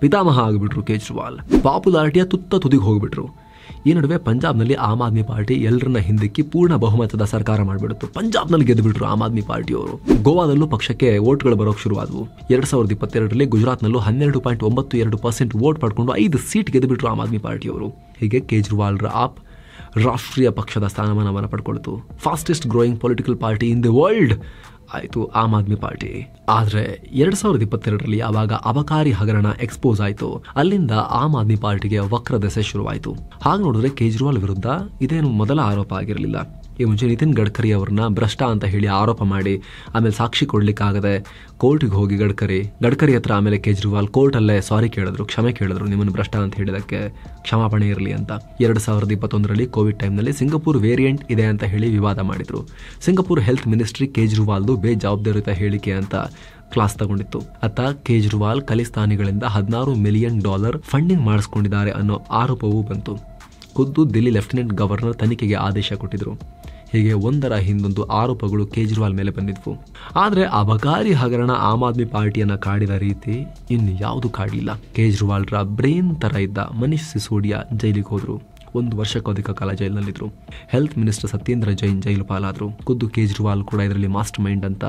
ಪಿತಾಮಹ ಆಗಿಬಿಟ್ರು ಕೇಜ್ರಿವಾಲ್. ಪಾಪ್ಯುಲಾರಿಟಿಯ ತುದಿಗೆ ಹೋಗ್ಬಿಟ್ರು. ಈ ನಡುವೆ ಪಂಜಾಬ್ನಲ್ಲಿ ಆಮ್ ಆದ್ಮಿ ಪಾರ್ಟಿ ಎಲ್ಲರನ್ನ ಹಿಂದಿಕ್ಕಿ ಪೂರ್ಣ ಬಹುಮತದ ಸರ್ಕಾರ ಮಾಡಿಬಿಡುತ್ತು. ಪಂಜಾಬ್ನಲ್ಲಿ ಗೆದ್ದುಬಿಟ್ರು ಆಮ್ ಆದ್ಮಿ ಪಾರ್ಟಿಯವರು. ಗೋವಾದಲ್ಲೂ ಪಕ್ಷಕ್ಕೆ ವೋಟ್ಗಳು ಬರೋಕೆ ಶುರುವಾದವು. 2022ರಲ್ಲಿ ಗುಜರಾತ್ನಲ್ಲೂ 12.92% ವೋಟ್ ಪಡ್ಕೊಂಡು 5 ಸೀಟ್ ಗೆದ್ದುಬಿಟ್ರು ಆಮ್ ಆದ್ಮಿ ಪಾರ್ಟಿಯವರು. ಹೀಗೆ ಕೇಜ್ರಿವಾಲ್ರ ಆಪ್ ರಾಷ್ಟ್ರೀಯ ಪಕ್ಷದ ಸ್ಥಾನಮಾನವನ್ನು ಪಡ್ಕೊಳ್ತು. Fastest growing political party in the world ಆಯಿತು ಆಮ್ ಆದ್ಮಿ ಪಾರ್ಟಿ. ಆದರೆ 2022ರಲ್ಲಿ ಯಾವಾಗ ಅಬಕಾರಿ ಹಗರಣ ಎಕ್ಸ್ಪೋಸ್ ಆಯಿತು, ಅಲ್ಲಿಂದ ಆಮ್ ಆದ್ಮಿ ಪಾರ್ಟಿಗೆ ವಕ್ರದೆಸೆ ಶುರುವಾಯಿತು. ಹಾಗೆ ನೋಡಿದ್ರೆ ಕೇಜ್ರಿವಾಲ್ ವಿರುದ್ಧ ಇದೇನು ಮೊದಲ ಆರೋಪ ಆಗಿರಲಿಲ್ಲ. ಈ ಮುಂಚೆ ನಿತಿನ್ ಗಡ್ಕರಿ ಅವ್ರನ್ನ ಭ್ರಷ್ಟ ಅಂತ ಹೇಳಿ ಆರೋಪ ಮಾಡಿ ಆಮೇಲೆ ಸಾಕ್ಷಿ ಕೊಡ್ಲಿಕ್ಕಾಗದೆ ಕೋರ್ಟಿಗೆ ಹೋಗಿ ಗಡ್ಕರಿ ಹತ್ರ ಆಮೇಲೆ ಕೇಜ್ರಿವಾಲ್ ಕೋರ್ಟಲ್ಲೇ ಸಾರಿ ಕೇಳಿದ್ರು, ಕ್ಷಮೆ ಕೇಳಿದ್ರು, ನಿಮ್ಮನ್ನು ಭ್ರಷ್ಟ ಅಂತ ಹೇಳಿದಕ್ಕೆ ಕ್ಷಮಾಪಣೆ ಇರಲಿ ಅಂತ. 2021ರಲ್ಲಿ ಕೋವಿಡ್ ಟೈಮ್ನಲ್ಲಿ ಸಿಂಗಪೂರ್ ವೇರಿಯಂಟ್ ಇದೆ ಅಂತ ಹೇಳಿ ವಿವಾದ ಮಾಡಿದ್ರು. ಸಿಂಗಪೂರ್ ಹೆಲ್ತ್ ಮಿನಿಸ್ಟ್ರಿ ಕೇಜ್ರಿವಾಲ್ದು ಬೇಜವಾಬ್ದಾರಿತ ಹೇಳಿಕೆ ಅಂತ ಕ್ಲಾಸ್ ತಗೊಂಡಿತ್ತು. ಅತ್ತ ಕೇಜ್ರಿವಾಲ್ ಖಲಿಸ್ತಾನಿಗಳಿಂದ $16 ಮಿಲಿಯನ್ ಫಂಡಿಂಗ್ ಮಾಡಿಸ್ಕೊಂಡಿದ್ದಾರೆ ಅನ್ನೋ ಆರೋಪವೂ ಬಂತು. ಖುದ್ದು ದಿಲ್ಲಿ ಲೆಫ್ಟಿನೆಂಟ್ ಗವರ್ನರ್ ತನಿಖೆಗೆ ಆದೇಶ ಕೊಟ್ಟಿದ್ರು. ಹೀಗೆ ಒಂದರ ಹಿಂದೊಂದು ಆರೋಪಗಳು ಕೇಜ್ರಿವಾಲ್ ಮೇಲೆ ಬಂದಿದ್ವು. ಆದರೆ ಅಬಕಾರಿ ಹಗರಣ ಆಮ್ ಆದ್ಮಿ ಪಾರ್ಟಿಯನ್ನು ಕಾಡಿದ ರೀತಿ ಇನ್ನು ಯಾವುದು ಕಾಡಲಿಲ್ಲ. ಕೇಜ್ರಿವಾಲ್ರ ಬ್ರೇನ್ ತರ ಇದ್ದ ಮನೀಶ್ ಸಿಸೋಡಿಯಾ ಜೈಲಿಗೆ ಹೋದ್ರು. 1 ವರ್ಷಕ್ಕೂ ಅಧಿಕ ಕಾಲ ಜೈಲಿನಲ್ಲಿದ್ರು. ಹೆಲ್ತ್ ಮಿನಿಸ್ಟರ್ ಸತ್ಯೇಂದ್ರ ಜೈನ್ ಜೈಲು ಪಾಲಾದ್ರು. ಖುದ್ದು ಕೇಜ್ರಿವಾಲ್ ಕೂಡ ಇದರಲ್ಲಿ ಮಾಸ್ಟರ್ ಮೈಂಡ್ ಅಂತ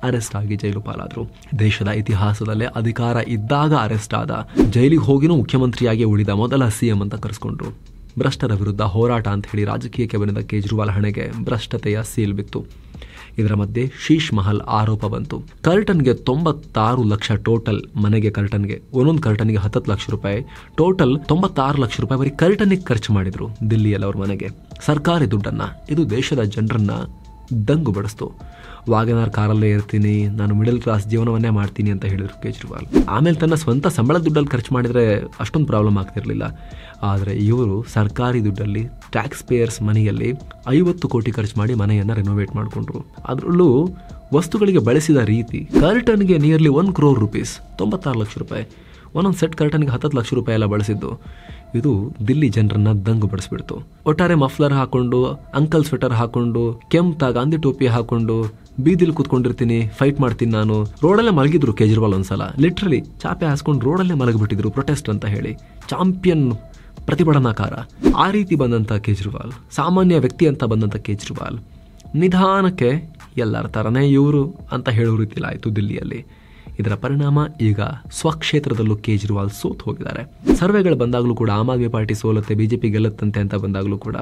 ಅರೆಸ್ಟ್ ಆಗಿ ಜೈಲು ಪಾಲಾದ್ರು. ದೇಶದ ಇತಿಹಾಸದಲ್ಲೇ ಅಧಿಕಾರ ಇದ್ದಾಗ ಅರೆಸ್ಟ್ ಆದ, ಜೈಲಿಗೆ ಹೋಗಿನೂ ಮುಖ್ಯಮಂತ್ರಿಯಾಗಿ ಉಳಿದ ಮೊದಲ ಸಿಎಂ ಅಂತ ಕರೆಸ್ಕೊಂಡ್ರು. ಭ್ರಷ್ಟರ ವಿರುದ್ಧ ಹೋರಾಟ ಅಂತ ಹೇಳಿ ರಾಜಕೀಯಕ್ಕೆ ಬಂದ ಕೇಜ್ರಿವಾಲ್ ಹಣೆಗೆ ಭ್ರಷ್ಟತೆಯ ಸೀಲ್ ಬಿತ್ತು. ಇದರ ಮಧ್ಯೆ ಶೀಶ್ ಮಹಲ್ ಆರೋಪ ಬಂತು. ಕರ್ಟನ್ಗೆ 96 ಲಕ್ಷ ಟೋಟಲ್, ಮನೆಗೆ ಕರ್ಟನ್ಗೆ ಒಂದೊಂದು ಕರ್ಟನ್ಗೆ 10 ಲಕ್ಷ ರೂಪಾಯಿ, ಟೋಟಲ್ 96 ಲಕ್ಷ ರೂಪಾಯಿ ಬರೀ ಕರ್ಟನ್ಗೆ ಖರ್ಚು ಮಾಡಿದ್ರು ದಿಲ್ಲಿಯಲ್ಲಿ ಅವ್ರ ಮನೆಗೆ, ಸರ್ಕಾರಿ ದುಡ್ಡನ್ನ. ಇದು ದೇಶದ ಜನರನ್ನ ದಂಗು ಬಡಿಸ್ತು. ವಾಗನಾರ್ ಕಾರಲ್ಲೇ ಇರ್ತೀನಿ, ನಾನು ಮಿಡಲ್ ಕ್ಲಾಸ್ ಜೀವನವನ್ನೇ ಮಾಡ್ತೀನಿ ಅಂತ ಹೇಳಿದ್ರು ಕೇಜ್ರಿವಾಲ್. ಆಮೇಲೆ ತನ್ನ ಸ್ವಂತ ಸಂಬಳದ ದುಡ್ಡಲ್ಲಿ ಖರ್ಚು ಮಾಡಿದರೆ ಅಷ್ಟೊಂದು ಪ್ರಾಬ್ಲಮ್ ಆಗ್ತಿರಲಿಲ್ಲ. ಆದರೆ ಇವರು ಸರ್ಕಾರಿ ದುಡ್ಡಲ್ಲಿ, ಟ್ಯಾಕ್ಸ್ ಪೇಯರ್ಸ್ ಮನೆಯಲ್ಲಿ 50 ಕೋಟಿ ಖರ್ಚು ಮಾಡಿ ಮನೆಯನ್ನು ರೆನೋವೇಟ್ ಮಾಡಿಕೊಂಡ್ರು. ಅದರಲ್ಲೂ ವಸ್ತುಗಳಿಗೆ ಬಳಸಿದ ರೀತಿ, ಕರ್ಟನ್ಗೆ ನಿಯರ್ಲಿ 1 crore rupees, 96 ಲಕ್ಷ ರೂಪಾಯಿ, ಒಂದೊಂದು ಸೆಟ್ ಕರ್ಟನ್ಗೆ 10 ಲಕ್ಷ ರೂಪಾಯಿ ಎಲ್ಲ ಬಳಸಿದ್ದು. ಇದು ದಿಲ್ಲಿ ಜನರನ್ನ ದಂಗು ಬಡಿಸ್ಬಿಡ್ತು. ಒಟ್ಟಾರೆ ಮಫ್ಲರ್ ಹಾಕೊಂಡು, ಅಂಕಲ್ ಸ್ವೆಟರ್ ಹಾಕೊಂಡು, ಕೆಂಪು ಗಾಂಧಿ ಟೋಪಿ ಹಾಕೊಂಡು ಬೀದಿಲಿ ಕೂತ್ಕೊಂಡಿರ್ತೀನಿ, ಫೈಟ್ ಮಾಡ್ತೀನಿ ನಾನು. ರೋಡಲ್ಲೇ ಮಲಗಿದ್ರು ಕೇಜ್ರಿವಾಲ್ ಒಂದ್ಸಲ. ಲಿಟ್ರಲಿ ಚಾಪೆ ಹಾಸ್ಕೊಂಡು ರೋಡಲ್ಲೇ ಮಲಗಿಬಿಟ್ಟಿದ್ರು ಪ್ರೊಟೆಸ್ಟ್ ಅಂತ ಹೇಳಿ. ಚಾಂಪಿಯನ್ ಪ್ರತಿಭಟನಾಕಾರ. ಆ ರೀತಿ ಬಂದಂಥ ಕೇಜ್ರಿವಾಲ್, ಸಾಮಾನ್ಯ ವ್ಯಕ್ತಿ ಅಂತ ಬಂದಂಥ ಕೇಜ್ರಿವಾಲ್ ನಿಧಾನಕ್ಕೆ ಎಲ್ಲರ ಥರನೇ ಇವರು ಅಂತ ಹೇಳೋ ರೀತಿಲಿ ಆಯಿತು ದಿಲ್ಲಿಯಲ್ಲಿ. ಇದರ ಪರಿಣಾಮ ಈಗ ಸ್ವಕ್ಷೇತ್ರದಲ್ಲೂ ಕೇಜ್ರಿವಾಲ್ ಸೋತ್ ಹೋಗಿದ್ದಾರೆ. ಸರ್ವೆಗಳು ಬಂದಾಗಲೂ ಕೂಡ ಆಮ್ ಆದ್ಮಿ ಪಾರ್ಟಿ ಸೋಲುತ್ತೆ, ಬಿಜೆಪಿ ಗೆಲ್ಲುತ್ತಂತೆ ಅಂತ ಬಂದಾಗಲೂ ಕೂಡ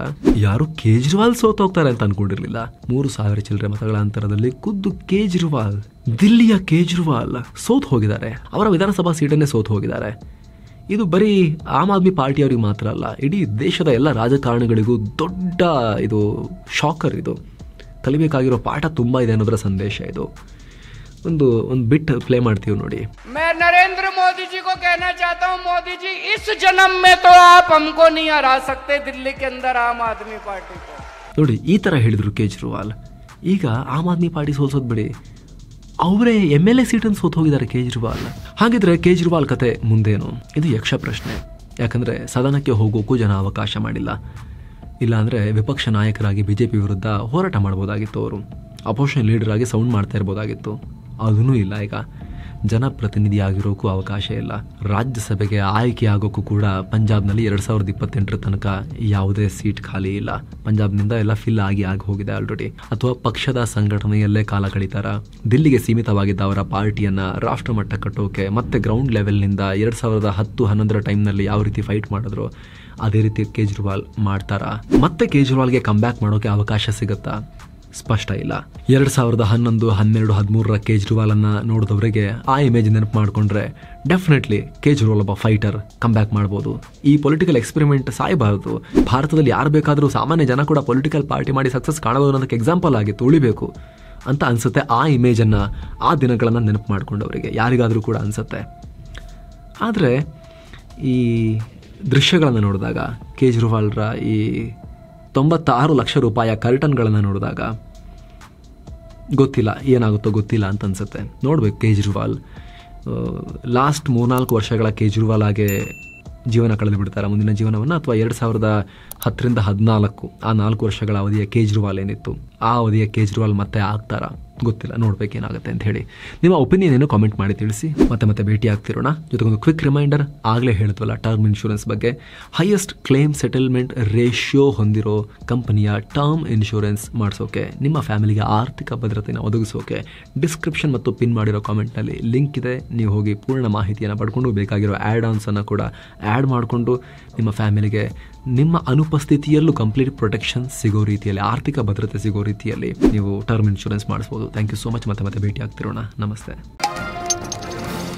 ಯಾರು ಕೇಜ್ರಿವಾಲ್ ಸೋತ್ ಹೋಗ್ತಾರೆ ಅಂತ ಅನ್ಕೊಂಡಿರ್ಲಿಲ್ಲ. 3,000 ಚಿಲ್ಲರೆ ಮತಗಳ ಅಂತರದಲ್ಲಿ ಖುದ್ದು ಕೇಜ್ರಿವಾಲ್, ದಿಲ್ಲಿಯ ಕೇಜ್ರಿವಾಲ್ ಸೋತ್ ಹೋಗಿದ್ದಾರೆ. ಅವರ ವಿಧಾನಸಭಾ ಸೀಟನ್ನೇ ಸೋತ್ ಹೋಗಿದ್ದಾರೆ. ಇದು ಬರೀ ಆಮ್ ಆದ್ಮಿ ಪಾರ್ಟಿಯವರಿಗೆ ಮಾತ್ರ ಅಲ್ಲ, ಇಡೀ ದೇಶದ ಎಲ್ಲ ರಾಜಕಾರಣಿಗಳಿಗೂ ದೊಡ್ಡ ಇದು ಶಾಕರ್. ಇದು ಕಲಿಬೇಕಾಗಿರೋ ಪಾಠ ತುಂಬಾ ಇದೆ ಅನ್ನೋದರ ಸಂದೇಶ ಇದು. ಒಂದು ಬಿಟ್ ಪ್ಲೇ ಮಾಡ್ತೀವಿ ನೋಡಿ. मैं नरेंद्र मोदी जी को कहना चाहता हूं, मोदी जी इस जन्म में तो आप हमको नहीं हरा सकते दिल्ली के अंदर आम आदमी पार्टी को. ನೋಡಿ, ಈ ತರ ಹೇಳಿದ್ರು ಕೇಜ್ರಿವಾಲ್. ಈಗ ಆಮ್ ಆದ್ಮಿ ಪಾರ್ಟಿ ಸೋಲ್ಸೋದ್ ಬಿಡಿ, ಅವರೇ MLA ಸೀಟನ್ನು ಸೋತ್ ಹೋಗಿದ್ದಾರೆ ಕೇಜ್ರಿವಾಲ್. ಹಾಗಿದ್ರೆ ಕೇಜ್ರಿವಾಲ್ ಕತೆ ಮುಂದೇನು? ಇದು ಯಕ್ಷ ಪ್ರಶ್ನೆ. ಯಾಕಂದ್ರೆ ಸದನಕ್ಕೆ ಹೋಗೋಕ್ಕೂ ಜನ ಅವಕಾಶ ಮಾಡಿಲ್ಲ. ಇಲ್ಲಾಂದ್ರೆ ವಿಪಕ್ಷ ನಾಯಕರಾಗಿ ಬಿಜೆಪಿ ವಿರುದ್ಧ ಹೋರಾಟ ಮಾಡ್ಬೋದಾಗಿತ್ತು. ಅವರು ಅಪೋಸಿಷನ್ ಲೀಡರ್ ಆಗಿ ಸೌಂಡ್ ಮಾಡ್ತಾ ಇರ್ಬೋದಾಗಿತ್ತು. ಅದೂ ಇಲ್ಲ. ಈಗ ಜನಪ್ರತಿನಿಧಿ ಆಗಿರೋಕ್ಕೂ ಅವಕಾಶ ಇಲ್ಲ. ರಾಜ್ಯಸಭೆಗೆ ಆಯ್ಕೆ ಆಗೋಕ್ಕೂ ಕೂಡ ಪಂಜಾಬ್ನಲ್ಲಿ 2028 ತನಕ ಯಾವುದೇ ಸೀಟ್ ಖಾಲಿ ಇಲ್ಲ. ಪಂಜಾಬ್ನಿಂದ ಎಲ್ಲ ಫಿಲ್ ಆಗಿ ಹೋಗಿದೆ ಆಲ್ರೆಡಿ. ಅಥವಾ ಪಕ್ಷದ ಸಂಘಟನೆಯಲ್ಲೇ ಕಾಲ ಕಳೀತಾರ. ದಿಲ್ಲಿಗೆ ಸೀಮಿತವಾಗಿದ್ದ ಅವರ ಪಾರ್ಟಿಯನ್ನ ರಾಷ್ಟ್ರ ಮಟ್ಟ ಕಟ್ಟೋಕೆ ಮತ್ತೆ ಗ್ರೌಂಡ್ ಲೆವೆಲ್ನಿಂದ 2010-11 ಟೈಮ್ನಲ್ಲಿ ಯಾವ ರೀತಿ ಫೈಟ್ ಮಾಡಿದ್ರು ಅದೇ ರೀತಿ ಕೇಜ್ರಿವಾಲ್ ಮಾಡ್ತಾರ? ಮತ್ತೆ ಕೇಜ್ರಿವಾಲ್ಗೆ ಕಮ್ಬ್ಯಾಕ್ ಮಾಡೋಕೆ ಅವಕಾಶ ಸಿಗುತ್ತಾ? ಸ್ಪಷ್ಟ ಇಲ್ಲ. 2011, 12, 13 ಕೇಜ್ರಿವಾಲ್ ಅನ್ನ ನೋಡಿದವರಿಗೆ ಆ ಇಮೇಜ್ ನೆನಪು ಮಾಡ್ಕೊಂಡ್ರೆ ಡೆಫಿನೆಟ್ಲಿ ಕೇಜ್ರಿವಾಲ್ ಒಬ್ಬ ಫೈಟರ್, ಕಮ್ ಬ್ಯಾಕ್ ಮಾಡ್ಬೋದು. ಈ ಪೊಲಿಟಿಕಲ್ ಎಕ್ಸ್ಪೆರಿಮೆಂಟ್ ಸಾಯಬಾರದು. ಭಾರತದಲ್ಲಿ ಯಾರು ಬೇಕಾದರೂ ಸಾಮಾನ್ಯ ಜನ ಕೂಡ ಪೊಲಿಟಿಕಲ್ ಪಾರ್ಟಿ ಮಾಡಿ ಸಕ್ಸಸ್ ಕಾಣಬಹುದು ಅನ್ನೋದಕ್ಕೆ ಎಕ್ಸಾಂಪಲ್ ಆಗಿತ್ತು, ಉಳಿಬೇಕು ಅಂತ ಅನ್ಸುತ್ತೆ. ಆ ಇಮೇಜ್ ಅನ್ನ, ಆ ದಿನಗಳನ್ನ ನೆನಪು ಮಾಡ್ಕೊಂಡವರಿಗೆ ಯಾರಿಗಾದ್ರೂ ಕೂಡ ಅನ್ಸುತ್ತೆ. ಆದರೆ ಈ ದೃಶ್ಯಗಳನ್ನು ನೋಡಿದಾಗ, ಕೇಜ್ರಿವಾಲ್ರ ಈ 96 ಲಕ್ಷ ರೂಪಾಯಿಯ ಕರ್ಟನ್ಗಳನ್ನು ನೋಡಿದಾಗ ಗೊತ್ತಿಲ್ಲ, ಏನಾಗುತ್ತೋ ಗೊತ್ತಿಲ್ಲ ಅಂತ ಅನ್ಸುತ್ತೆ. ನೋಡ್ಬೇಕು ಕೇಜ್ರಿವಾಲ್ ಲಾಸ್ಟ್ 3-4 ವರ್ಷಗಳ ಕೇಜ್ರಿವಾಲ್ ಆಗಿ ಜೀವನ ಕಳೆದು ಬಿಡ್ತಾರೆ ಮುಂದಿನ ಜೀವನವನ್ನು, ಅಥವಾ 2010ರಿಂದ 14 ಆ 4 ವರ್ಷಗಳ ಅವಧಿಯ ಕೇಜ್ರಿವಾಲ್ ಏನಿತ್ತು ಆ ಅವಧಿಯ ಕೇಜ್ರಿವಾಲ್ ಮತ್ತೆ ಆಗ್ತಾರಾ ಗೊತ್ತಿಲ್ಲ. ನೋಡ್ಬೇಕೇನಾಗುತ್ತೆ ಅಂತ ಹೇಳಿ. ನಿಮ್ಮ ಒಪಿನಿಯನ್ ಏನು ಕಾಮೆಂಟ್ ಮಾಡಿ ತಿಳಿಸಿ. ಮತ್ತೆ ಭೇಟಿ ಆಗ್ತಿರೋಣ. ಜೊತೆಗೊಂದು ಕ್ವಿಕ್ ರಿಮೈಂಡರ್, ಆಗಲೇ ಹೇಳಿದ್ವಲ್ಲ ಟರ್ಮ್ ಇನ್ಶೂರೆನ್ಸ್ ಬಗ್ಗೆ. ಹೈಯೆಸ್ಟ್ ಕ್ಲೇಮ್ ಸೆಟಲ್ಮೆಂಟ್ ರೇಷಿಯೋ ಹೊಂದಿರೋ ಕಂಪನಿಯ ಟರ್ಮ್ ಇನ್ಶೂರೆನ್ಸ್ ಮಾಡಿಸೋಕೆ, ನಿಮ್ಮ ಫ್ಯಾಮಿಲಿಗೆ ಆರ್ಥಿಕ ಭದ್ರತೆಯನ್ನು ಒದಗಿಸೋಕೆ ಡಿಸ್ಕ್ರಿಪ್ಷನ್ ಮತ್ತು ಪಿನ್ ಮಾಡಿರೋ ಕಾಮೆಂಟ್ನಲ್ಲಿ ಲಿಂಕ್ ಇದೆ. ನೀವು ಹೋಗಿ ಪೂರ್ಣ ಮಾಹಿತಿಯನ್ನು ಪಡ್ಕೊಂಡು ಬೇಕಾಗಿರೋ ಆ್ಯಡ್ ಆನ್ಸನ್ನು ಕೂಡ ಆ್ಯಡ್ ಮಾಡಿಕೊಂಡು ನಿಮ್ಮ ಫ್ಯಾಮಿಲಿಗೆ ನಿಮ್ಮ ಅನುಪಸ್ಥಿತಿಯಲ್ಲೂ ಕಂಪ್ಲೀಟ್ ಪ್ರೊಟೆಕ್ಷನ್ ಸಿಗೋ ರೀತಿಯಲ್ಲಿ, ಆರ್ಥಿಕ ಭದ್ರತೆ ಸಿಗೋ ರೀತಿಯಲ್ಲಿ ನೀವು ಟರ್ಮ್ ಇನ್ಶೂರೆನ್ಸ್ ಮಾಡಿಸ್ಬೋದು. Thank you so much. ಮತ್ತೆ ಭೇಟಿ ಆಗ್ತಿರೋಣ. ನಮಸ್ತೆ.